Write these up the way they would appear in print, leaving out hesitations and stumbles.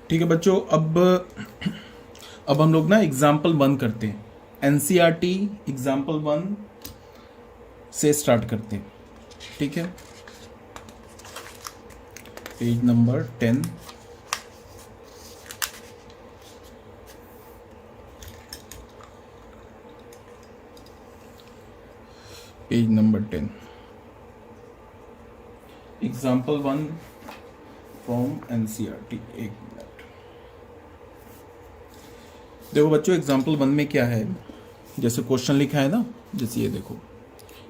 ठीक है बच्चों, अब हम लोग ना एग्जाम्पल 1 करते हैं। एनसीईआरटी एग्जाम्पल 1 से स्टार्ट करते हैं। ठीक है, page number 10। Page number 10, example 1 from NCERT. एक मिनट, देखो बच्चों एग्जाम्पल 1 में क्या है, जैसे क्वेश्चन लिखा है ना, जैसे ये देखो,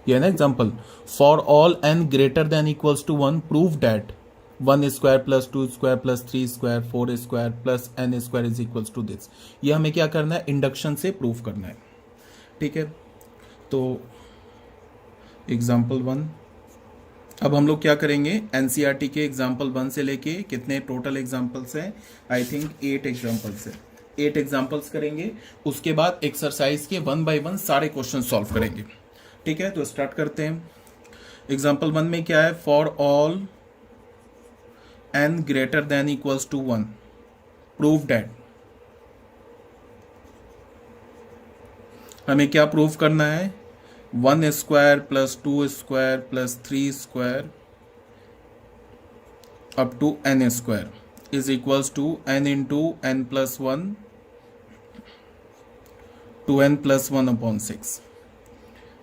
ये है ना example, for all n greater than equals to 1 prove that 1 square plus 2 square plus 3 square 4 square plus n square is equals to this. ये हमें क्या करना है, इंडक्शन से प्रूव करना है। ठीक है, तो एग्जाम्पल 1, अब हम लोग क्या करेंगे, एनसीईआरटी के एग्जाम्पल 1 से लेके कितने टोटल एग्जाम्पल्स हैं, आई थिंक 8 एग्जाम्पल्स है। 8 एग्जाम्पल्स करेंगे, उसके बाद एक्सरसाइज के 1 बाय 1 सारे क्वेश्चन सॉल्व करेंगे। ठीक है, तो स्टार्ट करते हैं। एग्जाम्पल 1 में क्या है, for all n greater than equals to 1 prove that, हमें क्या प्रूव करना है, 1 square plus 2 square plus 3 square up to n square is equals to n into n plus 1 two n plus 1 upon 6।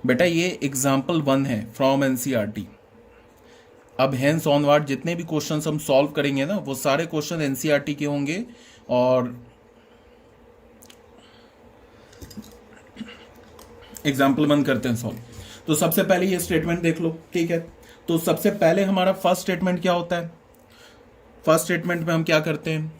बेटा ये example 1 है from NCERT. अब hence onward जितने भी क्वेश्चंस हम सॉल्व करेंगे ना, वो सारे क्वेश्चन एनसीईआरटी के होंगे। और एग्जाम्पल 1 करते हैं सॉल्व। तो सबसे पहले ये स्टेटमेंट देख लो। ठीक है, तो सबसे पहले हमारा फर्स्ट स्टेटमेंट क्या होता है, फर्स्ट स्टेटमेंट में हम क्या करते हैं,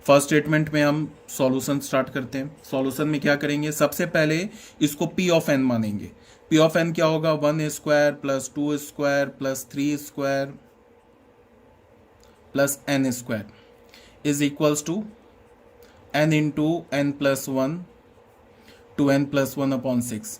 फर्स्ट स्टेटमेंट में हम सॉल्यूशन स्टार्ट करते हैं। सॉल्यूशन में क्या करेंगे, सबसे पहले इसको पी ऑफ एन मानेंगे। पी ऑफ एन क्या होगा, 1 square plus 2 square plus 3 square plus n square is equals to n into n plus 1 two n plus 1 upon 6।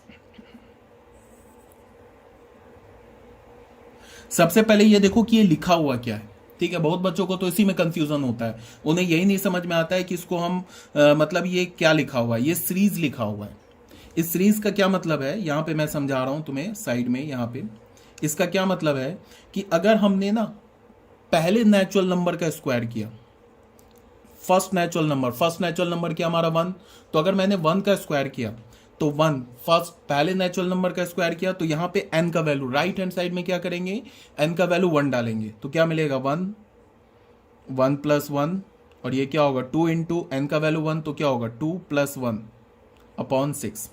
सबसे पहले ये देखो कि ये लिखा हुआ क्या है। ठीक है, बहुत बच्चों को तो इसी में कंफ्यूजन होता है, उन्हें यही नहीं समझ में आता है कि इसको हम मतलब ये क्या लिखा हुआ है, ये सीरीज लिखा हुआ है। इस सीरीज का क्या मतलब है, यहां पे मैं समझा रहा हूं तुम्हें साइड में, यहां पे इसका क्या मतलब है कि अगर हमने ना पहले नेचुरल नंबर का स्क्वायर किया, फर्स्ट नेचुरल नंबर क्या हमारा 1, तो अगर मैंने 1 का स्क्वायर किया तो 1 फर्स्ट पहले नेचुरल नंबर का स्क्वायर किया, तो यहां पे n का वैल्यू राइट हैंड साइड में क्या करेंगे, n का वैल्यू 1 डालेंगे, तो क्या मिलेगा 1 1 प्लस 1, और ये क्या होगा 2 इंटू एन का वैल्यू 1, तो क्या होगा 2 प्लस 1 अपॉन 6।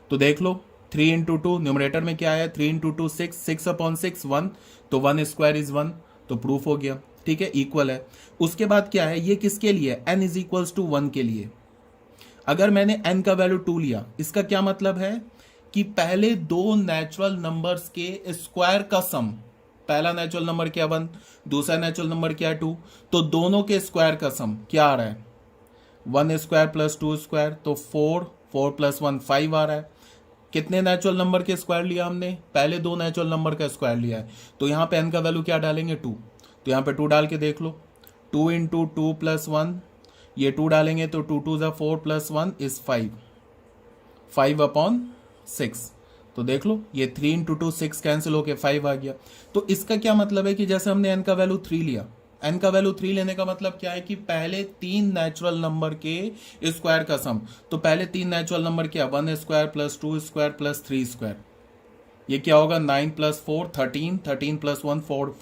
तो देख लो 3 इंटू 2, न्यूमरेटर में क्या है 3 इंटू 2 6, 6 अपॉन 6 1, तो 1 स्क्वायर इज 1, तो प्रूफ हो गया। ठीक है, इक्वल है। उसके बाद क्या है, ये किसके लिए, n इज इक्वल्स टू 1 के लिए। अगर मैंने n का वैल्यू 2 लिया, इसका क्या मतलब है कि पहले दो नेचुरल नंबर्स के स्क्वायर का सम, पहला नेचुरल नंबर क्या 1, दूसरा नेचुरल नंबर क्या 2, तो दोनों के स्क्वायर का सम क्या आ रहा है, 1 स्क्वायर प्लस 2 स्क्वायर, तो 4 प्लस 1 5 आ रहा है। कितने नेचुरल नंबर के स्क्वायर लिया हमने, पहले दो नेचुरल नंबर का स्क्वायर लिया है, तो यहाँ पे n का वैल्यू क्या डालेंगे 2, तो यहाँ पे 2 डाल के देख लो, 2 इंटू 2 प्लस 1, ये 2 डालेंगे तो 2 2 ज़ा 4 प्लस 1 इज 5, 5 अपॉन 6, तो देख लो ये 3 इंटू 2 6 कैंसिल होके 5 आ गया। तो इसका क्या मतलब है कि जैसे हमने n का वैल्यू 3 लिया, n का वैल्यू 3 लेने का मतलब क्या है कि पहले 3 नेचुरल नंबर के स्क्वायर का सम, तो पहले 3 नेचुरल नंबर क्या 1 square plus 2 square plus 3 square, ये क्या होगा 9 प्लस 4 13, 13 प्लस 1 4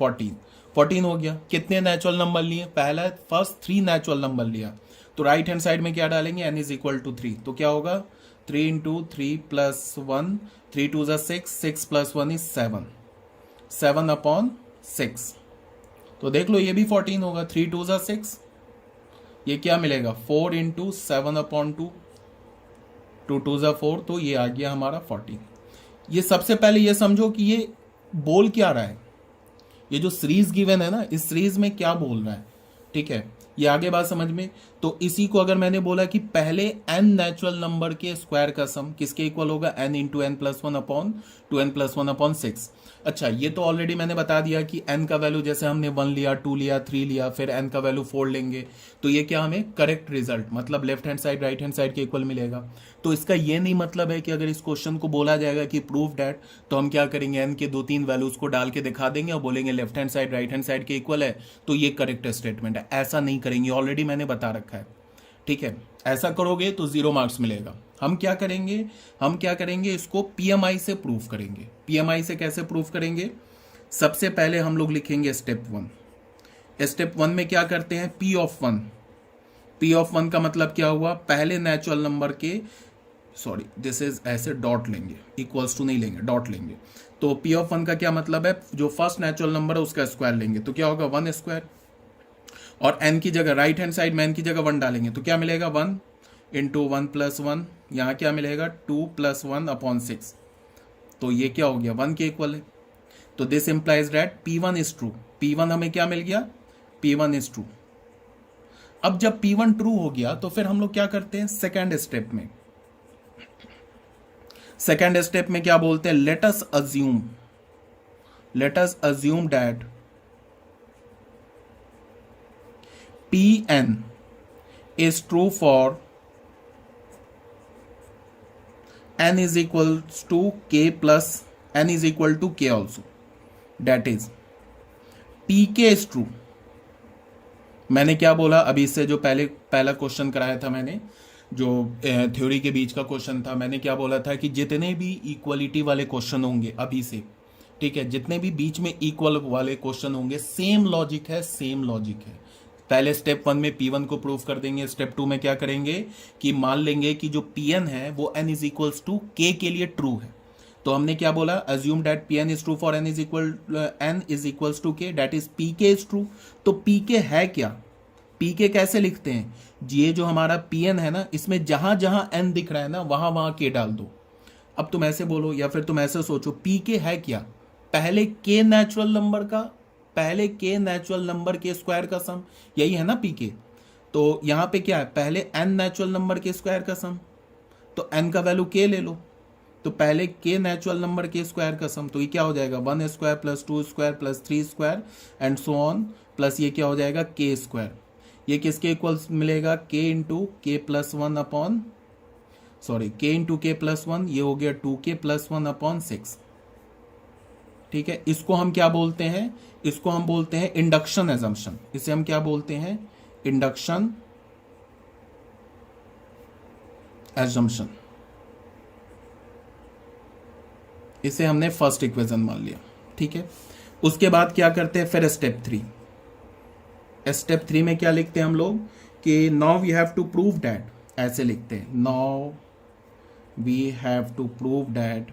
14 हो गया। कितने नेचुरल नंबर लिए, पहला फर्स्ट 3 नेचुरल नंबर लिया, तो राइट हैंड साइड में क्या डालेंगे, n इज इक्वल टू 3, तो क्या होगा 3 इंटू 3 प्लस 1, 3 2 ज़ा 6, 6 प्लस 1 इज 7, 7 अपॉन 6, तो देख लो ये भी 14 होगा, 3 2 ज़ा 6, ये क्या मिलेगा 4 इंटू 7 अपॉन 2, 2 2 ज़ा 4, तो ये आ गया हमारा 14। ये सबसे पहले ये समझो कि ये बोल क्या रहा है, ये जो सीरीज गिवन है ना, इस सीरीज में क्या बोल रहा है। ठीक है, ये आगे बात समझ में। तो इसी को अगर मैंने बोला कि पहले n नेचुरल नंबर के स्क्वायर का सम किसके इक्वल होगा, n into n plus 1 upon 2n plus 1 upon 6, अच्छा, ये तो ऑलरेडी मैंने बता दिया कि n का वैल्यू जैसे हमने 1 लिया, 2 लिया, 3 लिया, फिर n का वैल्यू 4 लेंगे, तो ये क्या हमें करेक्ट रिजल्ट मतलब left hand side right hand side के इक्वल मिलेगा। तो इसका ये नहीं मतलब है कि अगर इस क्वेश्चन को बोला जाएगा कि प्रूव डैट, तो हम क्या करेंगे, n के 2-3 वैल्यूज को डाल के दिखा देंगे और बोलेंगे left hand side right hand side के इक्वल है, तो ये करेक्ट स्टेटमेंट है। ऐसा नहीं करेंगे, ऑलरेडी मैंने बता रखा है। ठीक है, ऐसा करोगे तो 0 मार्क्स मिलेगा। हम क्या करेंगे, इसको पीएमआई से प्रूफ करेंगे। पीएमआई से कैसे प्रूफ करेंगे? सबसे पहले हम लोग लिखेंगे स्टेप 1। स्टेप 1 में क्या करते हैं, पी ऑफ 1। पी ऑफ 1 का मतलब क्या हुआ, पहले नेचुरल नंबर के, सॉरी दिस इज ऐसे डॉट लेंगे, इक्वल्स टू नहीं लेंगे, डॉट लेंगे। तो पी ऑफ 1 का क्या मतलब है, जो फर्स्ट नेचुरल नंबर है उसका स्क्वायर लेंगे, तो क्या होगा 1 स्क्वायर, और n की जगह राइट हैंड साइड में n की जगह 1 डालेंगे, तो क्या मिलेगा 1 इंटू 1 प्लस 1, यहाँ क्या मिलेगा 2 प्लस 1 अपॉन 6, तो ये क्या हो गया 1 के इक्वल है। तो this implies that P1 is true. P1 हमें क्या मिल गया, P1 इज ट्रू। अब जब P1 ट्रू हो गया तो फिर हम लोग क्या करते हैं, सेकेंड स्टेप में क्या बोलते हैं, late us assume that Pn is true for n is equal to k plus n is equal to k also, that is Pk is true। मैंने क्या बोला अभी, इससे जो पहला क्वेश्चन कराया था मैंने, जो थ्योरी के बीच का क्वेश्चन था, मैंने क्या बोला था कि जितने भी इक्वलिटी वाले क्वेश्चन होंगे अभी से, ठीक है, जितने भी बीच में इक्वल वाले क्वेश्चन होंगे, सेम लॉजिक है। पहले स्टेप 1 में P1 को प्रूव कर देंगे, स्टेप 2 में क्या करेंगे कि मान लेंगे कि जो Pn है वो n is equals to k के लिए ट्रू है। तो हमने क्या बोला, assume that Pn is true for n is equals to k, that is Pk is true. तो Pk है क्या, Pk कैसे लिखते हैं, ये जो हमारा Pn है ना, इसमें जहां जहां n दिख रहा है ना, वहां k डाल दो। अब तुम ऐसे बोलो या फिर तुम ऐसे सोचो, Pk है क्या, पहले k नेचुरल नंबर के स्क्वायर का सम, यही है ना Pk। तो यहां पे क्या है, पहले n नेचुरल नंबर के स्क्वायर का सम, तो n का वैल्यू k ले लो, तो पहले k नेचुरल नंबर के स्क्वायर का सम, तो ये क्या हो जाएगा 1 square plus 2 square plus 3 square and so on, plus ये क्या हो जाएगा k स्क्वायर। ये किसके इक्वल मिलेगा, k इंटू के plus 1 upon, sorry k into के प्लस 1, ये हो गया 2k प्लस 1 अपॉन 6। ठीक है, इसको हम क्या बोलते हैं, इसको हम बोलते हैं इंडक्शन एजम्पशन। इसे हम क्या बोलते हैं, इंडक्शन एजम्पशन। इसे हमने फर्स्ट इक्वेशन मान लिया। ठीक है, उसके बाद क्या करते हैं, फिर स्टेप 3 में क्या लिखते हैं हम लोग कि now we have to prove that, ऐसे लिखते हैं, now we have to prove that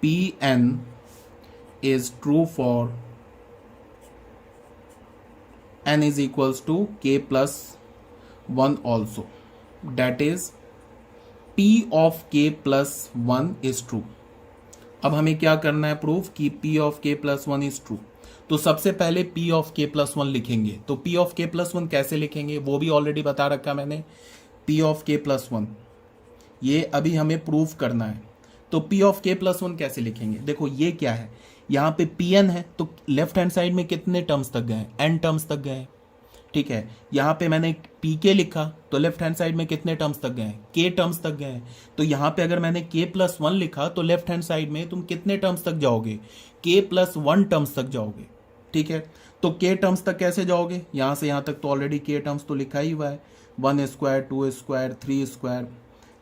Pn is true for n is equals to k plus 1 also, that is P of k plus 1 is true। अब हमें क्या करना है proof कि P of k plus 1 is true। तो सबसे पहले P of k plus 1 लिखेंगे। तो P of k plus 1 कैसे लिखेंगे वो भी ऑलरेडी बता रखा मैंने। P of k plus 1 ये अभी हमें प्रूफ करना है। तो P of k plus 1 कैसे लिखेंगे, देखो ये क्या है, यहाँ पे Pn है, तो लेफ्ट हैंड साइड में कितने टर्म्स तक गए, n टर्म्स तक गए। ठीक है, यहाँ पे मैंने Pk लिखा तो लेफ्ट हैंड साइड में कितने टर्म्स तक गए, k टर्म्स तक गए। तो यहाँ पे अगर मैंने k plus 1 लिखा तो लेफ्ट हैंड साइड में तुम कितने टर्म्स तक जाओगे, k plus 1 टर्म्स तक जाओगे। ठीक है, तो k टर्म्स तक कैसे जाओगे, यहाँ से यहाँ तक तो ऑलरेडी k टर्म्स तो लिखा ही हुआ है, 1 स्क्वायर 2 स्क्वायर 3 स्क्वायर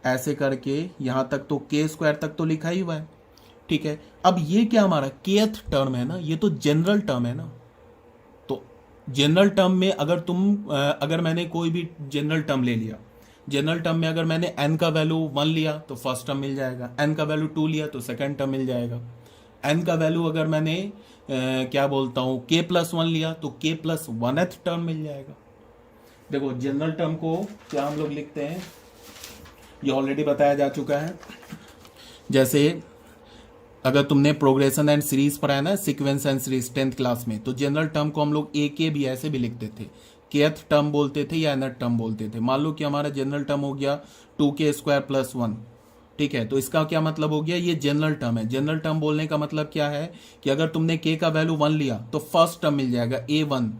ऐसे करके यहाँ तक तो k स्क्वायर तक तो लिखा ही हुआ है। ठीक है, अब ये क्या हमारा kth टर्म है ना, ये तो जनरल टर्म है ना। तो जनरल टर्म में अगर मैंने कोई भी जनरल टर्म ले लिया, जनरल टर्म में अगर मैंने n का वैल्यू 1 लिया तो फर्स्ट टर्म मिल जाएगा, n का वैल्यू 2 लिया तो सेकंड टर्म मिल जाएगा, n का वैल्यू अगर मैंने क्या बोलता हूँ k plus 1 लिया तो k plus 1th टर्म मिल जाएगा। देखो जनरल टर्म को क्या हम लोग लिखते हैं, ये ऑलरेडी बताया जा चुका है। जैसे अगर तुमने प्रोग्रेशन एंड सीरीज पढ़ा है ना, sequence and series 10th class में, तो जनरल टर्म को हम लोग ए के भी ऐसे भी लिखते थे केथ टर्म बोलते थे या nth टर्म बोलते थे। मान लो कि हमारा जनरल टर्म हो गया 2k² + 1, ठीक है, तो इसका क्या मतलब हो गया, ये जनरल टर्म है। जनरल टर्म बोलने का मतलब क्या है कि अगर तुमने k का वैल्यू 1 लिया तो फर्स्ट टर्म मिल जाएगा a1,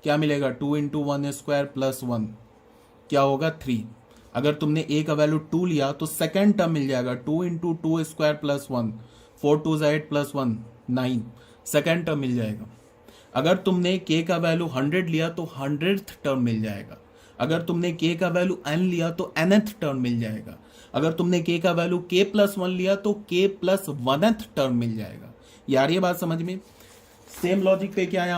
क्या मिलेगा 2 × 1² + 1, क्या होगा 3। अगर तुमने a का वैल्यू 2 लिया तो सेकेंड टर्म मिल जाएगा 2 × 2² + 1, 4 2 8 + 1 9, सेकेंड टर्म मिल जाएगा। अगर तुमने k का वैल्यू 100 लिया तो 100th टर्म मिल जाएगा। अगर तुमने k का वैल्यू n लिया तो nth टर्म मिल जाएगा। अगर तुमने k का वैल्यू k+1 लिया तो k+1th टर्म मिल जाएगा। यार ये बात समझ में, सेम लॉजिक पे क्या है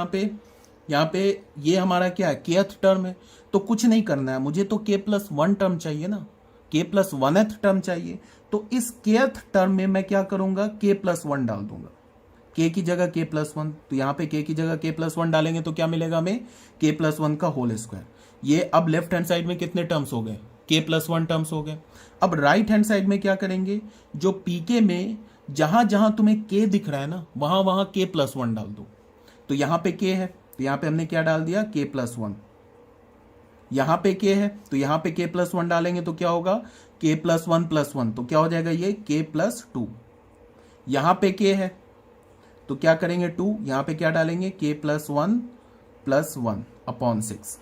यहाँ पे ये हमारा क्या है, kth टर्म है, तो कुछ नहीं करना है, मुझे तो k+1 टर्म चाहिए ना, k+1th टर्म चाहिए। तो इस kth टर्म में मैं क्या करूंगा, k+1 डाल दूंगा, k की जगह k+1, तो यहाँ पे k की जगह k+1 डालेंगे तो क्या मिलेगा हमें, k+1 का होल स्क्वायर। ये अब लेफ्ट हैंड साइड में कितने टर्म्स हो गए, k+1 टर्म्स हो गए। अब राइट हैंड साइड में क्या करेंगे, जो pk में जहां जहां तुम्हें k दिख रहा है ना, वहां वहां k+1 डाल दो। तो यहाँ पे k है तो यहाँ पे हमने क्या डाल दिया, k+1। यहाँ पे k है तो यहाँ पे k+1 डालेंगे तो क्या होगा, k+1 तो क्या हो जाएगा ये k+2। यहाँ पे k है तो क्या करेंगे 2, यहाँ पे क्या डालेंगे k+1 + 1/6,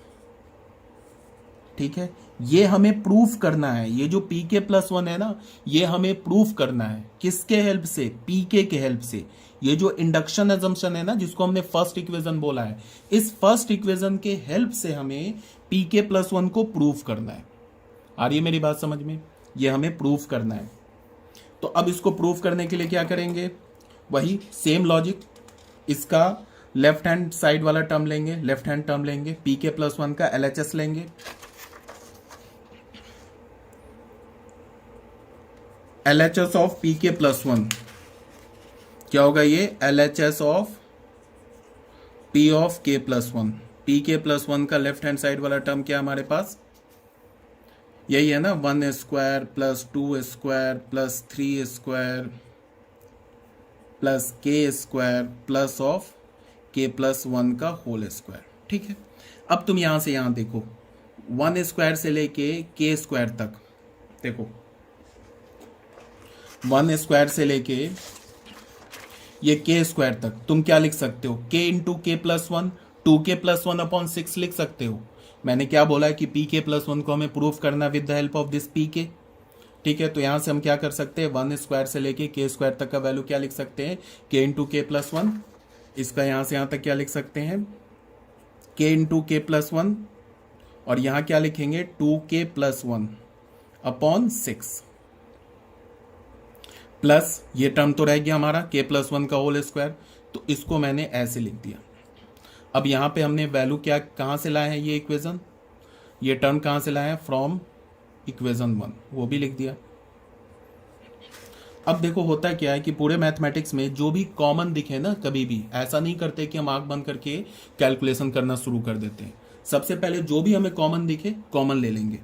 ठीक है। ये हमें प्रूफ करना है, ये जो pk+1 है ना, ये हमें प्रूफ करना है किसके हेल्प से, pk के हेल्प से। ये जो इंडक्शन एजम्पशन है ना, जिसको हमने फर्स्ट इक्वेशन बोला है, इस फर्स्ट इक्वेशन के हेल्प से हमें pk+1 को प्रूफ करना है। आ रही है मेरी बात समझ में, ये हमें प्रूफ करना है। तो अब इसको प्रूफ करने के लिए क्या करेंगे, वही सेम लॉजिक, इसका लेफ्ट हैंड साइड वाला टर्म लेंगे, लेफ्ट हैंड टर्म लेंगे, pk+1 का LHS लेंगे, LHS ऑफ pk+1 क्या होगा, ये LHS of p of k+1। pk+1 का लेफ्ट हैंड साइड वाला टर्म क्या है हमारे पास, यही है ना, 1² + 2² + 3² + k² प्लस ऑफ k+1 का होल स्क्वायर, ठीक है। अब तुम यहां से यहां देखो, 1² से लेके k² तक देखो, 1² से लेके ये k² तक तुम क्या लिख सकते हो, k × k+1, 2k+1/6 लिख सकते हो। मैंने क्या बोला है कि pk+1 को हमें प्रूफ करना with the help of this pk, ठीक है। तो यहां से हम क्या कर सकते हैं, 1² से लेके k² तक का वैल्यू क्या लिख सकते हैं, k × k+1। इसका यहां से यहां तक क्या लिख सकते हैं, k × k+1, और यहां क्या लिखेंगे 2k+1/6 प्लस ये टर्म तो रह गया हमारा k+1 का होल स्क्वायर, तो इसको मैंने ऐसे लिख दिया। अब यहां पे हमने वैल्यू क्या कहां से लाए हैं, ये इक्वेशन, ये टर्म कहां से लाए हैं, फ्रॉम इक्वेशन 1, वो भी लिख दिया। अब देखो होता क्या है कि पूरे मैथमेटिक्स में जो भी कॉमन दिखे ना, कभी भी ऐसा नहीं करते कि हम आंख बंद करके कैलकुलेशन करना शुरू कर देते हैं। सबसे पहले जो भी हमें कॉमन दिखे कॉमन ले लेंगे।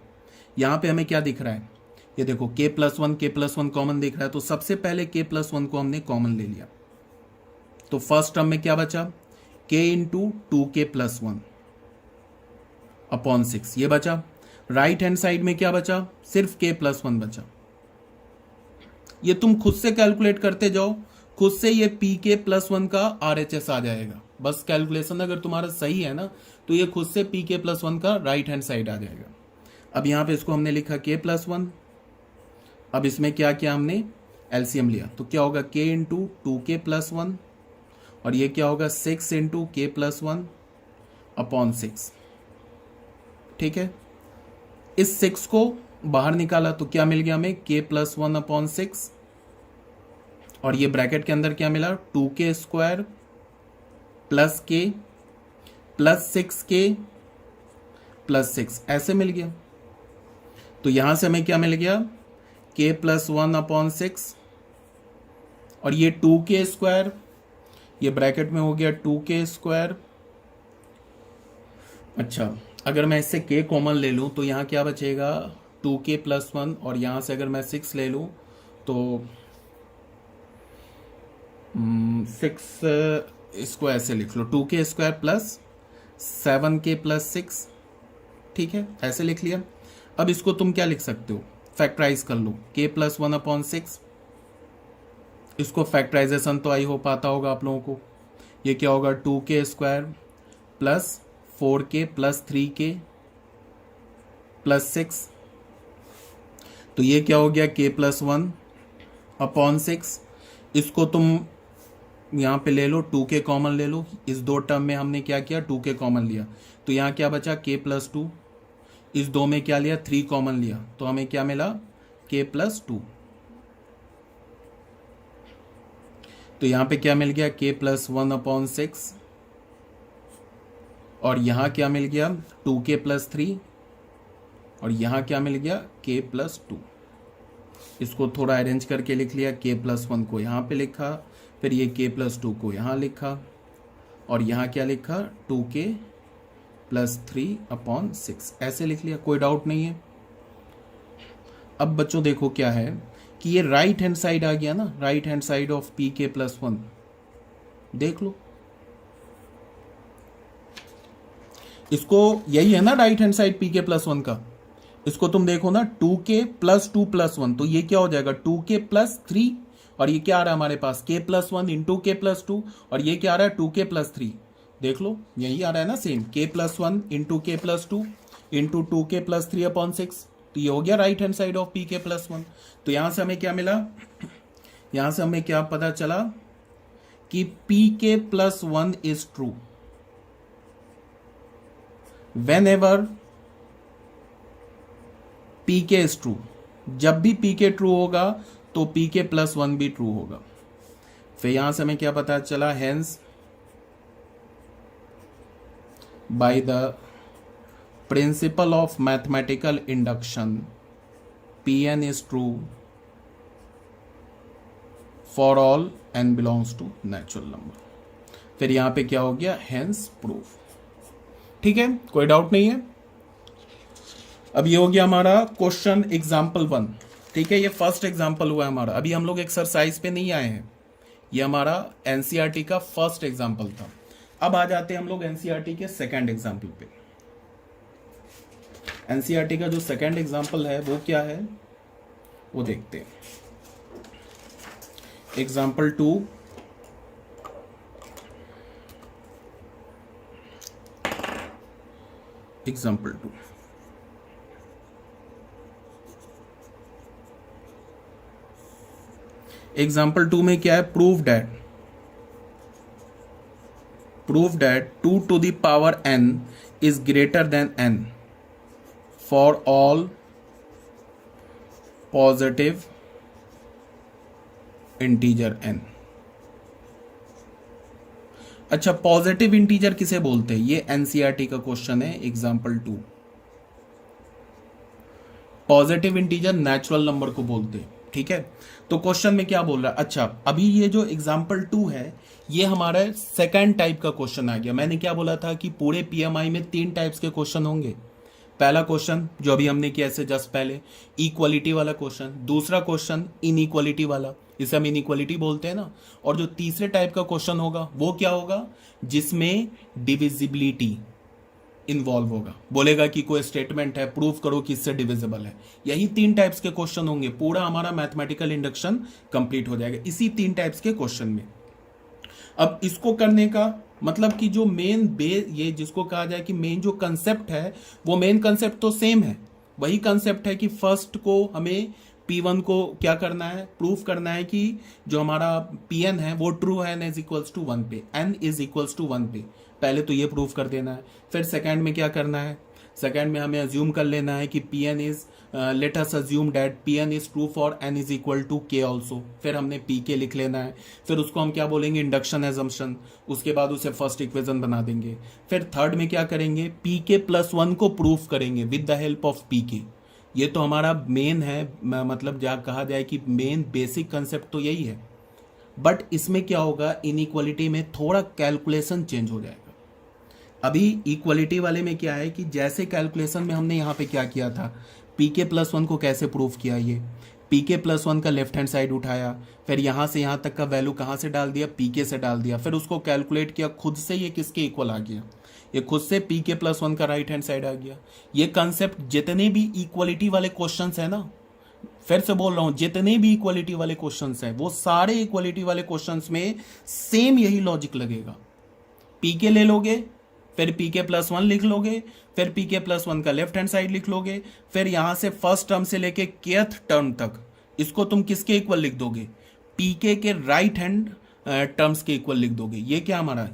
यहाँ पे हमें क्या दिख रहा है, ये देखो k+1 कॉमन दिख रहा है, तो सबसे पहले k+1 को हमने कॉमन ले लिया। तो फर्स्ट टर्म में क्या बचा, k × 2k+1/6 ये बचा। राइट हैंड साइड में क्या बचा, सिर्फ k+1 बचा। ये तुम खुद से कैलकुलेट करते जाओ, खुद से ये pk+1 का RHS आ जाएगा। बस कैलकुलेशन अगर तुम्हारा सही है ना, तो ये खुद से pk+1 का राइट हैंड साइड आ जाएगा। अब यहाँ पे इसको हमने लिखा k+1, अब इसमें क्या किया हमने, एलसीएम लिया, तो क्या होगा k × 2k+1, और ये क्या होगा 6 × k+1/6, ठीक है। इस 6 को बाहर निकाला तो क्या मिल गया हमें, k+1/6, और ये ब्रैकेट के अंदर क्या मिला, 2k² + k + 6k + 6 ऐसे मिल गया। तो यहां से हमें क्या मिल गया, k+1/6, और ये 2k², ये ब्रैकेट में हो गया 2k²। अच्छा, अगर मैं इससे k कॉमन ले लूं तो यहाँ क्या बचेगा, 2k+1, और यहाँ से अगर मैं 6 ले लूं तो 6, इसको ऐसे लिख लो 2k² + 7k+6, ठीक है, ऐसे लिख लिया। अब इसको तुम क्या लिख सकते हो, फैक्टराइज कर लो, k+1/6। इसको फैक्टराइजेशन तो आई हो पाता होगा आप लोगों को। ये क्या होगा, 2k² plus 4k plus 3k plus 6, तो ये क्या हो गया, k+1/6। इसको तुम यहाँ पे ले लो, 2k कॉमन ले लो। इस दो टर्म में हमने क्या किया, 2k कॉमन लिया, तो यहाँ क्या बचा, k+2। इस दो में क्या लिया, 3 कॉमन लिया, तो हमें क्या मिला, k+2। तो यहाँ पे क्या मिल गया, k+1/6, और यहाँ क्या मिल गया, 2k+3, और यहाँ क्या मिल गया, k+2। इसको थोड़ा अरेंज करके लिख लिया, k+1 को यहाँ पे लिखा, फिर ये k+2 को यहाँ लिखा, और यहाँ क्या लिखा, 2k+3/6, ऐसे लिख लिया। कोई डाउट नहीं है। अब बच्चों देखो क्या है कि ये राइट हैंड साइड आ गया ना, right hand side of pk+1, देख लो इसको, यही है ना राइट हैंड साइड pk+1 का। इसको तुम देखो ना, 2k+2+1, तो ये क्या हो जाएगा, 2k+3, और ये क्या आ रहा है हमारे पास, k+1 इंटू k+2, और ये क्या आ रहा है, 2k+3। देख लो यही आ रहा है ना same, k+1 into k+2 into 2k+3/6, तो ये हो गया right hand side of pk+1। तो यहां से हमें क्या मिला, यहां से हमें क्या पता चला कि pk+1 is true whenever pk is true. जब भी pk ट्रू होगा तो pk+1 भी ट्रू होगा। फिर यहां से हमें क्या पता चला, hence by the principle of mathematical induction pn is true for all n belongs to natural number. फिर यहां पे क्या हो गया, हेंस प्रूफ। ठीक है, कोई डाउट नहीं है। अब ये हो गया हमारा क्वेश्चन एग्जाम्पल 1। ठीक है, ये फर्स्ट एग्जाम्पल हुआ हमारा, अभी हम लोग एक्सरसाइज पे नहीं आए हैं, ये हमारा एनसीईआरटी का फर्स्ट एग्जाम्पल था। अब आ जाते हैं हम लोग एनसीईआरटी के सेकंड एग्जाम्पल पे। एनसीईआरटी का जो सेकंड एग्जाम्पल है वो क्या है, वो देखते हैं। एग्जाम्पल 2, एग्जाम्पल 2, एग्जाम्पल 2 में क्या है, prove that 2 to the power n is greater than n for all positive integer n। अच्छा, पॉजिटिव इंटीजर किसे बोलते हैं, ये एनसीईआरटी का क्वेश्चन है example 2। Positive integer natural number को बोलते हैं। ठीक है, तो क्वेश्चन में क्या बोल रहा है, अच्छा अभी ये जो एग्जाम्पल 2 है ये हमारा सेकंड टाइप का क्वेश्चन आ गया। मैंने क्या बोला था कि पूरे पीएमआई में 3 टाइप्स के क्वेश्चन होंगे। पहला क्वेश्चन जो अभी हमने किया ऐसे जस्ट पहले, इक्वालिटी वाला क्वेश्चन। दूसरा क्वेश्चन इनइक्वालिटी वाला, इसे हम इनइक्वालिटी बोलते हैं ना। और जो तीसरे टाइप का क्वेश्चन होगा वो क्या होगा, जिसमें डिविजिबिलिटी इन्वॉल्व होगा, बोलेगा कि कोई स्टेटमेंट है, प्रूफ करो कि इससे डिविजिबल है। यही 3 टाइप्स के क्वेश्चन होंगे, पूरा हमारा मैथमेटिकल इंडक्शन कंप्लीट हो जाएगा इसी 3 टाइप्स के क्वेश्चन में। अब इसको करने का मतलब कि जो मेन ये जिसको कहा जाए कि मेन जो कंसेप्ट है, वो मेन कंसेप्ट तो सेम है। वही कंसेप्ट है कि फर्स्ट को हमें P1 को क्या करना है, प्रूफ करना है कि जो हमारा Pn है वो ट्रू है n इज इक्वल्स टू 1 पे, n इज इक्वल्स टू 1 पे। पहले तो ये प्रूफ कर देना है। फिर सेकंड में क्या करना है, सेकंड में हमें अज्यूम कर लेना है कि Pn is let us assume that Pn is true for n is equal to k also. फिर हमने Pk लिख लेना है। फिर उसको हम क्या बोलेंगे, इंडक्शन एजम्पशन। उसके बाद उसे फर्स्ट इक्वेशन बना देंगे। फिर थर्ड में क्या करेंगे, Pk+1 को प्रूफ करेंगे with the help of Pk। ये तो हमारा मेन है, मतलब जहाँ कहा जाए कि मेन बेसिक कंसेप्ट तो यही है। बट इसमें क्या होगा, इनइक्वालिटी में थोड़ा कैलकुलेशन चेंज हो जाएगा। अभी इक्वालिटी वाले में क्या है कि जैसे कैलकुलेशन में हमने यहाँ पे क्या किया था, Pk+1 को कैसे प्रूफ किया, ये Pk+1 का लेफ्ट हैंड साइड उठाया, फिर यहाँ से यहाँ तक का वैल्यू कहाँ से डाल दिया, Pk से डाल दिया, फिर उसको कैलकुलेट किया खुद से, ये किसके इक्वल आ गया, ये खुद से पी के प्लस वन का राइट हैंड साइड आ गया। ये कंसेप्ट जितने भी इक्वलिटी वाले क्वेश्चंस है ना, फिर से बोल रहा हूं, जितने भी इक्वलिटी वाले क्वेश्चंस हैं वो सारे इक्वलिटी वाले क्वेश्चंस में सेम यही लॉजिक लगेगा। पी के ले लोगे, फिर पी के प्लस वन लिख लोगे, फिर पी के प्लस वन का लेफ्ट हैंड साइड लिख लोगे, फिर यहां से फर्स्ट टर्म से लेके केथ टर्म तक इसको तुम किसके इक्वल लिख दोगे, पी के राइट हैंड टर्म्स के इक्वल लिख दोगे। ये क्या हमारा,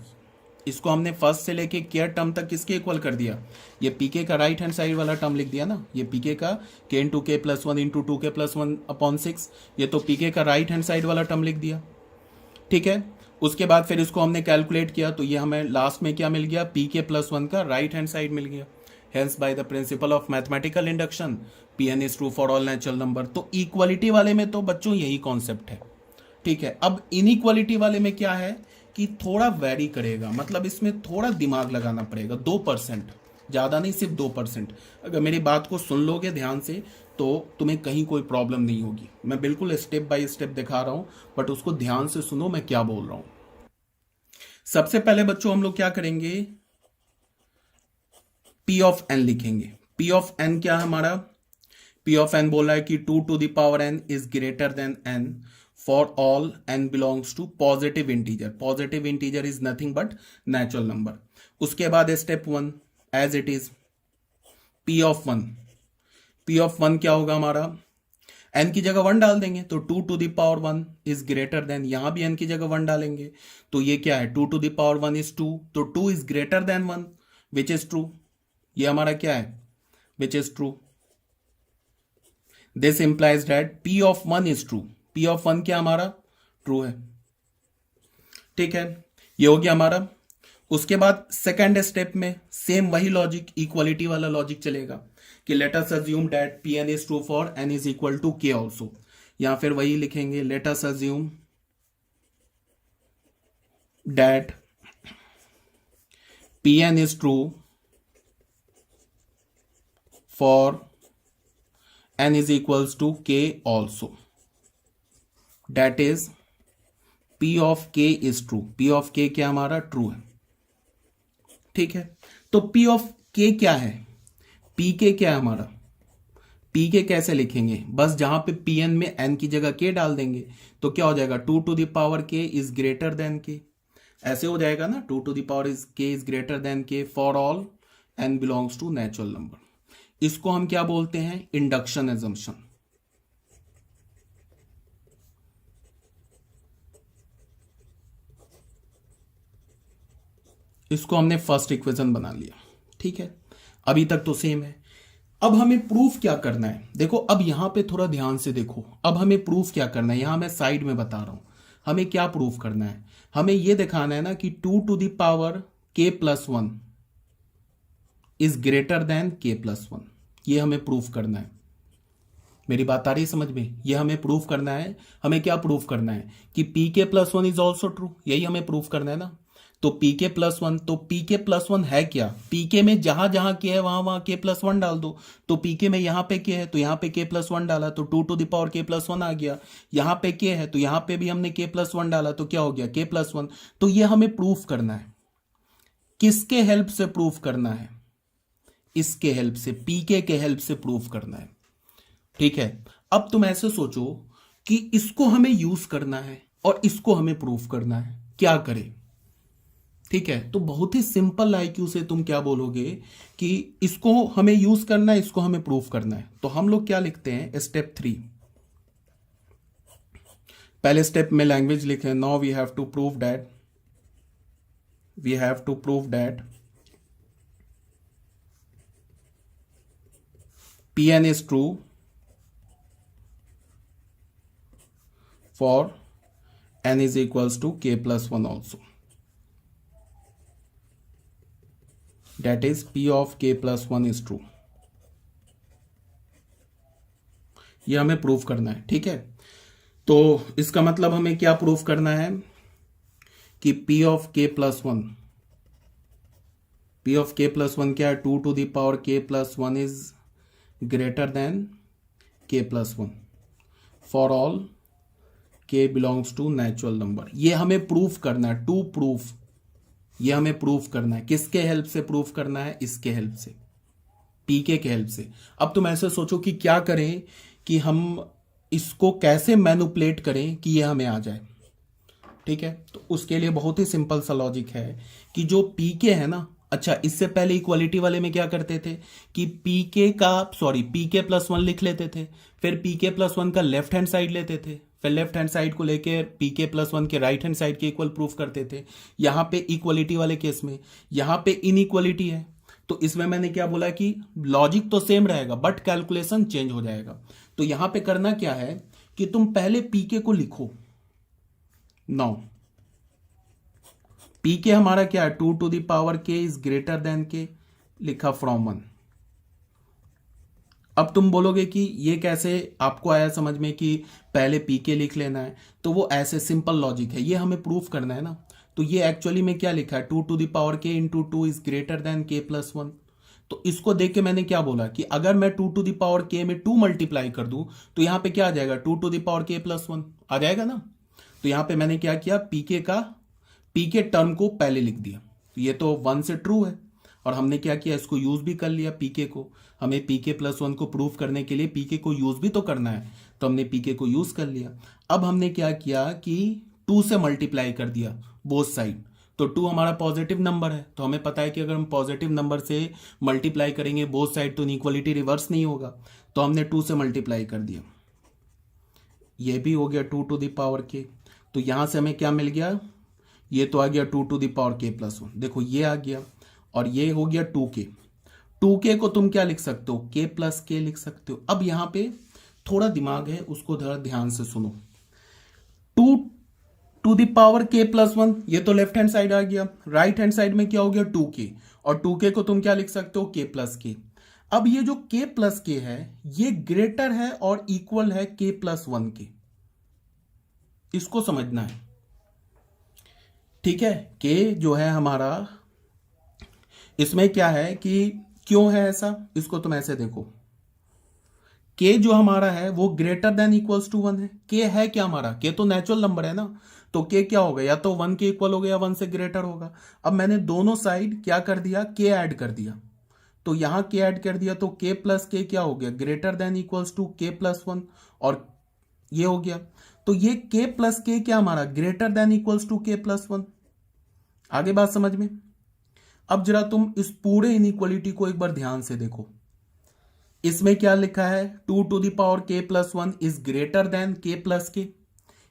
इसको हमने फर्स्ट से लेके केयर टर्म तक किसके इक्वल कर दिया, ये पीके का राइट हैंड साइड वाला टर्म लिख दिया ना, ये पीके का के इंटू के प्लस वन इंटू टू के प्लस वन अपॉन सिक्स, ये तो पीके का राइट हैंड साइड वाला टर्म लिख दिया। ठीक है, उसके बाद फिर इसको हमने कैलकुलेट किया तो ये हमें लास्ट में क्या मिल गया, पी के प्लस वन का राइट हैंड साइड मिल गया। Hence by the principle of mathematical induction P n is true for all natural number. तो इक्वालिटी वाले में तो बच्चों यही कॉन्सेप्ट है। ठीक है, अब इनइक्वालिटी वाले में क्या है कि थोड़ा वेरी करेगा, मतलब इसमें थोड़ा दिमाग लगाना पड़ेगा। 2%, ज़्यादा नहीं, सिर्फ 2%। अगर मेरी बात को सुन लोगे ध्यान से तो तुम्हें कहीं कोई प्रॉब्लम नहीं होगी। मैं बिल्कुल स्टेप बाय स्टेप दिखा रहा हूँ, बट उसको ध्यान से सुनो मैं क्या बोल रहा हूँ। सबसे पहले बच्चों हम लोग क्या करेंगे, P ऑफ n लिखेंगे। P ऑफ n क्या है हमारा, P ऑफ n बोल रहा है कि 2 to the power n is greater than n for all n belongs to positive integer. Positive integer is nothing but natural number. उसके बाद step 1 as it is P of 1। P of 1 क्या होगा हमारा, n की जगह 1 डाल देंगे तो 2 to the power 1 is greater then, यहां भी n की जगह 1 डालेंगे तो ये क्या है, 2 to the power 1 इज 2, तो 2 is greater then 1 which is true. ये हमारा क्या है, which is true. This implies that P of 1 is true. P of 1 क्या हमारा, ट्रू है। ठीक है, ये हो गया हमारा। उसके बाद सेकेंड स्टेप में सेम वही लॉजिक, इक्वालिटी वाला लॉजिक चलेगा कि let us assume that P n is true for n is equal to k also, या फिर वही लिखेंगे let us assume that P n is true for n is equals to k also, that is P of K is true. P of K क्या हमारा, true है। ठीक है, तो P ऑफ K क्या है, Pk क्या है हमारा, Pk कैसे लिखेंगे, बस जहां पे Pn में n की जगह k डाल देंगे तो क्या हो जाएगा, 2 to the power k is greater than k, ऐसे हो जाएगा ना, 2 to the power k is greater than k for all n belongs to natural number. इसको हम क्या बोलते हैं, इंडक्शन एजम्पशन। इसको हमने फर्स्ट इक्वेशन बना लिया। ठीक है, अभी तक तो सेम है। अब हमें प्रूफ क्या करना है, देखो अब यहां पे थोड़ा ध्यान से देखो, अब हमें प्रूफ क्या करना है, यहां मैं साइड में बता रहा हूं हमें क्या प्रूफ करना है। हमें यह दिखाना है ना कि 2 to the power k plus 1 is greater than k plus 1, ये हमें प्रूफ करना है। मेरी बात आ रही है समझ में, ये हमें प्रूफ करना है। हमें क्या प्रूफ करना है कि P k plus 1 is also true, यही हमें प्रूफ करना है ना। तो पी के प्लस 1, तो पी के प्लस 1 है क्या, पी के में जहां जहां के है वहां वहां के प्लस 1 डाल दो। तो पी के में यहां पे के है तो यहां पे के प्लस 1 डाला तो 2 to the power k plus 1 आ गया। यहां पे के है तो यहां पे भी हमने के प्लस 1 डाला तो क्या हो गया, के प्लस 1। तो ये हमें प्रूफ करना है, किसके हेल्प से प्रूफ करना है, इसके हेल्प से, पीके के हेल्प से प्रूफ करना है। ठीक है, अब तुम ऐसे सोचो कि इसको हमें यूज करना है और इसको हमें प्रूफ करना है, क्या करें। ठीक है, तो बहुत ही सिंपल आईक्यू से तुम क्या बोलोगे कि इसको हमें यूज करना है, इसको हमें प्रूफ करना है। तो हम लोग क्या लिखते हैं, स्टेप 3। पहले स्टेप में लैंग्वेज लिखे, now we have to prove that Pn is true for n is equals to k plus 1 also, that is P of k plus 1 is true। ये हमें प्रूफ करना है। ठीक है, तो इसका मतलब हमें क्या प्रूफ करना है कि P of k plus 1, P of k plus 1 क्या है, 2 to the power k plus 1 is greater than k plus 1 for all k belongs to natural number। ये हमें प्रूफ करना है, टू प्रूफ ये हमें प्रूफ करना है। किसके हेल्प से प्रूफ करना है? इसके हेल्प से, पीके के हेल्प से। अब तुम ऐसे सोचो कि क्या करें, कि हम इसको कैसे मैनिपुलेट करें कि ये हमें आ जाए। ठीक है, तो उसके लिए बहुत ही सिंपल सा लॉजिक है कि जो पीके है ना, अच्छा इससे पहले इक्वालिटी वाले में क्या करते थे कि पीके प्लस वन लिख लेते थे, फिर पीके प्लस वन का लेफ्ट हैंड साइड लेते थे, फिर लेफ्ट हैंड साइड को लेके पीके प्लस वन के राइट हैंड साइड के इक्वल प्रूफ करते थे। यहां पे इक्वालिटी वाले केस में यहां पे इनइक्वालिटी है, तो इसमें मैंने क्या बोला कि लॉजिक तो सेम रहेगा बट कैलकुलेशन चेंज हो जाएगा। तो यहां पे करना क्या है कि तुम पहले पीके को लिखो। नाउ पीके हमारा क्या है, 2 टू द पावर के इज ग्रेटर देन के, लिखा फ्रॉम 1। अब तुम बोलोगे कि ये कैसे आपको आया समझ में कि पहले पीके लिख लेना है? तो वो ऐसे सिंपल लॉजिक है, ये हमें प्रूफ करना है ना। तो ये एक्चुअली में क्या लिखा है, 2 टू द पावर के इंटू 2 इज ग्रेटर देन के प्लस 1। तो इसको देख के मैंने क्या बोला कि अगर मैं 2 टू द पावर के में 2 मल्टीप्लाई कर दूं तो यहां पे क्या आ जाएगा, 2 टू द पावर के प्लस 1 आ जाएगा ना। तो यहां पे मैंने क्या किया, पीके टर्म को पहले लिख दिया। ये तो 1 से ट्रू है, और हमने क्या किया, इसको यूज भी कर लिया पीके को। हमें पीके प्लस 1 को प्रूफ करने के लिए पीके को यूज भी तो करना है, तो हमने पीके को यूज कर लिया। अब हमने क्या किया कि 2 से मल्टीप्लाई कर दिया बोथ साइड। तो 2 हमारा पॉजिटिव नंबर है, तो हमें पता है कि अगर हम पॉजिटिव नंबर से मल्टीप्लाई करेंगे बोथ साइड तो इनइक्वालिटी रिवर्स नहीं होगा, तो हमने 2 से मल्टीप्लाई कर दिया। ये भी हो गया 2 टू द पावर के। तो यहां से हमें क्या मिल गया, ये तो आ गया 2 टू द पावर के प्लस 1। देखो ये आ गया, और ये हो गया 2k। 2k को तुम क्या लिख सकते हो, k प्लस के लिख सकते हो। अब यहां पे थोड़ा दिमाग है, उसको थोड़ा ध्यान से सुनो। 2 टू द पावर के प्लस 1, ये तो लेफ्ट हैंड साइड आ गया। राइट हैंड साइड में क्या हो गया, 2k, और 2k को तुम क्या लिख सकते हो, k प्लस के। अब ये जो k प्लस के है ये ग्रेटर है और इक्वल है k प्लस 1 के, इसको समझना है। ठीक है, k जो है हमारा, इसमें क्या है कि क्यों है ऐसा, इसको तुम ऐसे देखो। k जो हमारा है वो ग्रेटर देन इक्वल्स टू 1 है। k है क्या हमारा, k तो नेचुरल नंबर है ना, तो k क्या होगा, या तो 1 के इक्वल होगा या 1 से ग्रेटर होगा। अब मैंने दोनों साइड क्या कर दिया, k ऐड कर दिया। तो यहां k ऐड कर दिया तो k प्लस के क्या हो गया, greater than equals to k plus 1, और ये हो गया। तो ये k प्लस के क्या हमारा, greater than equals to k plus 1। आगे बात समझ में। अब जरा तुम इस पूरे इनइक्वालिटी को एक बार ध्यान से देखो। इसमें क्या लिखा है, 2 to the power k plus 1 is greater than k plus के।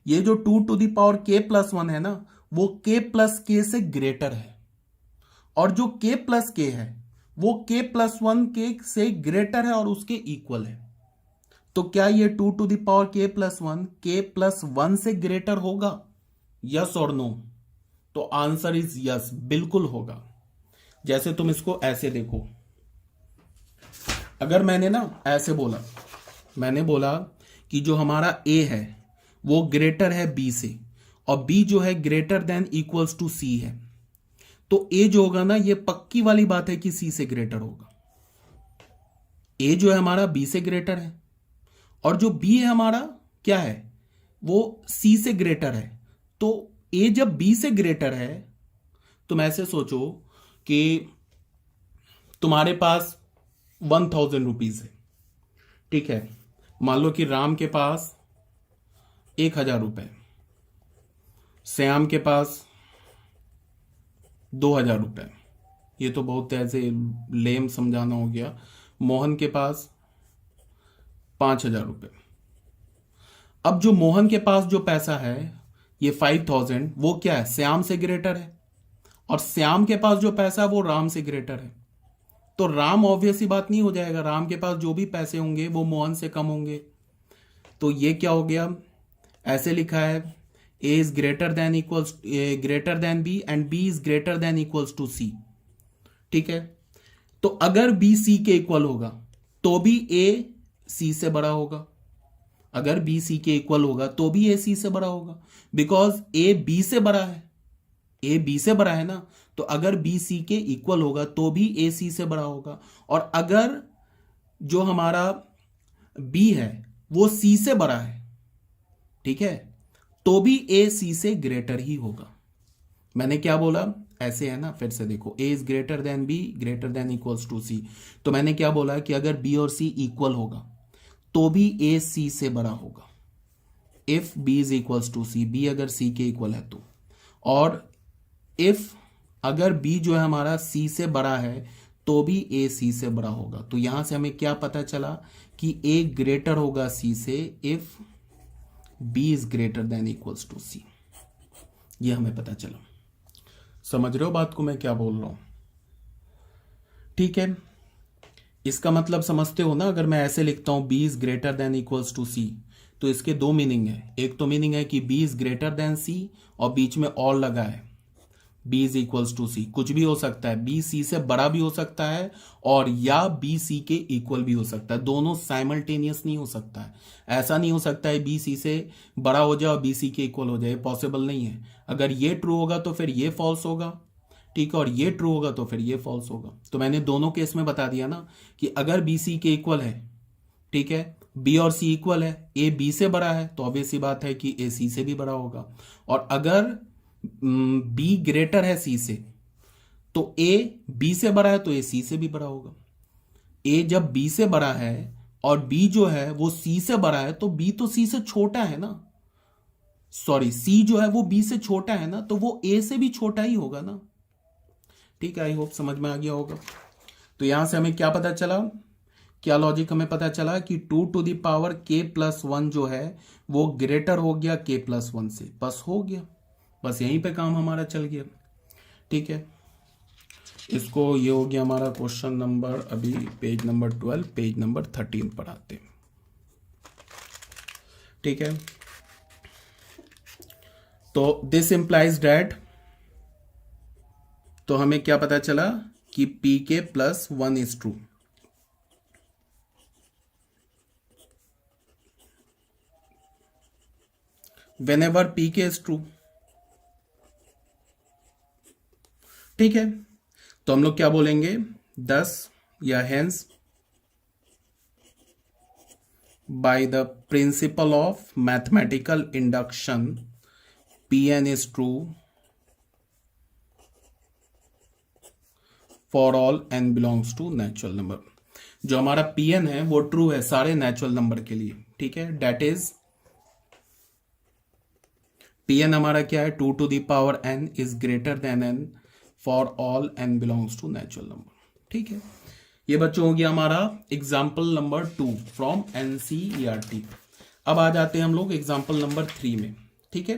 ये जो 2 to the power k plus 1 है ना, वो k प्लस के से ग्रेटर है, और जो k प्लस के है वो k प्लस 1 के से ग्रेटर है और उसके इक्वल है। तो क्या ये 2 to the power k plus 1 k plus 1 से ग्रेटर होगा, यस और नो? तो आंसर इज यस, बिल्कुल होगा। जैसे तुम इसको ऐसे देखो, अगर मैंने ना ऐसे बोला, मैंने बोला कि जो हमारा a है वो ग्रेटर है b से, और b जो है greater than equals to c है, तो a जो होगा ना, ये पक्की वाली बात है कि c से ग्रेटर होगा। a जो है हमारा b से ग्रेटर है, और जो b है हमारा क्या है, वो c से ग्रेटर है। तो a जब b से ग्रेटर है, तुम ऐसे सोचो कि तुम्हारे पास 1000 रुपीज है, ठीक है। मान लो कि राम के पास 1000 रुपए, श्याम के पास 2000 रुपए, ये तो बहुत ऐसे लेम समझाना हो गया। मोहन के पास 5000 रुपए। अब जो मोहन के पास जो पैसा है ये 5000, वो क्या है, श्याम से ग्रेटर है, और श्याम के पास जो पैसा है वो राम से ग्रेटर है। तो राम ऑब्वियस ही बात नहीं हो जाएगा, राम के पास जो भी पैसे होंगे वो मोहन से कम होंगे। तो ये क्या हो गया, ऐसे लिखा है a is greater than equals greater than b and b is greater than equals to c। ठीक है, तो अगर b c के इक्वल होगा तो भी a c से बड़ा होगा, अगर b c के इक्वल होगा तो भी a c से बड़ा होगा, बिकॉज a b से बड़ा है, a b से बड़ा है ना। तो अगर b c के इक्वल होगा तो भी a c से बड़ा होगा, और अगर जो हमारा b है वो c से बड़ा है, ठीक है, तो भी a c से ग्रेटर ही होगा। मैंने क्या बोला, ऐसे है ना, फिर से देखो a is greater than b greater than equals to c। तो मैंने क्या बोला कि अगर b और c इक्वल होगा तो भी a c से बड़ा होगा, if b is equals to c, b अगर c के इक्वल है तो, और इफ अगर b जो है हमारा c से बड़ा है तो भी a c से बड़ा होगा। तो यहां से हमें क्या पता चला कि a ग्रेटर होगा c से if b is greater than equals to c। ये हमें पता चला। समझ रहे हो बात को मैं क्या बोल रहा हूं? ठीक है, इसका मतलब समझते हो ना। अगर मैं ऐसे लिखता हूं b is greater than equals to c, तो इसके दो मीनिंग है। एक तो मीनिंग है कि b is greater than c और बीच में और लगा है b is equals to c। कुछ भी हो सकता है, b c से बड़ा भी हो सकता है और या b c के इक्वल भी हो सकता है। दोनों साइमल्टेनियस नहीं हो सकता है। ऐसा नहीं हो सकता है b c से बड़ा हो जाए और b c के इक्वल हो जाए, पॉसिबल नहीं है। अगर ये ट्रू होगा तो फिर ये फॉल्स होगा, ठीक है, और ये ट्रू होगा तो फिर ये फॉल्स होगा। तो मैंने दोनों केस में बता दिया ना कि अगर बी सी के इक्वल है, ठीक है, बी और सी इक्वल है, ए बी से बड़ा है तो ऑब्वियस सी बात है कि ए सी से भी बड़ा होगा। और अगर बी ग्रेटर है सी से तो ए बी से बड़ा है तो ए सी से भी बड़ा होगा। ए जब बी से बड़ा है और बी जो है वो सी से बड़ा है तो बी तो सी से छोटा है ना, सॉरी सी जो है वो बी से छोटा है ना, तो वो ए से भी छोटा ही होगा ना। ठीक है, आई होप समझ में आ गया होगा। तो यहां से हमें क्या पता चला, क्या लॉजिक हमें पता चला कि 2 to the power k plus 1 जो है वो ग्रेटर हो गया k प्लस 1 से, बस हो गया, बस यहीं पे काम हमारा चल गया। ठीक है, इसको ये हो गया हमारा क्वेश्चन नंबर, अभी पेज नंबर 12 पेज नंबर 13 पर आते हैं। ठीक है, तो दिस इंप्लाइज डैट, तो हमें क्या पता चला कि P k plus 1 is true. Whenever P k is true. ठीक है, तो हम लोग क्या बोलेंगे 10 या hence by the principle of mathematical induction P n is true for all n belongs to natural number. जो हमारा पी एन है वो ट्रू है सारे नेचुरल नंबर के लिए। ठीक है, डेट इज पी एन हमारा क्या है, 2 to the power n is greater than n for all n belongs to natural number. ठीक है, ये बच्चों हो गया हमारा एग्जाम्पल नंबर 2 फ्रॉम एनसीईआरटी। अब आ जाते हैं हम लोग एग्जाम्पल नंबर 3 में। ठीक है,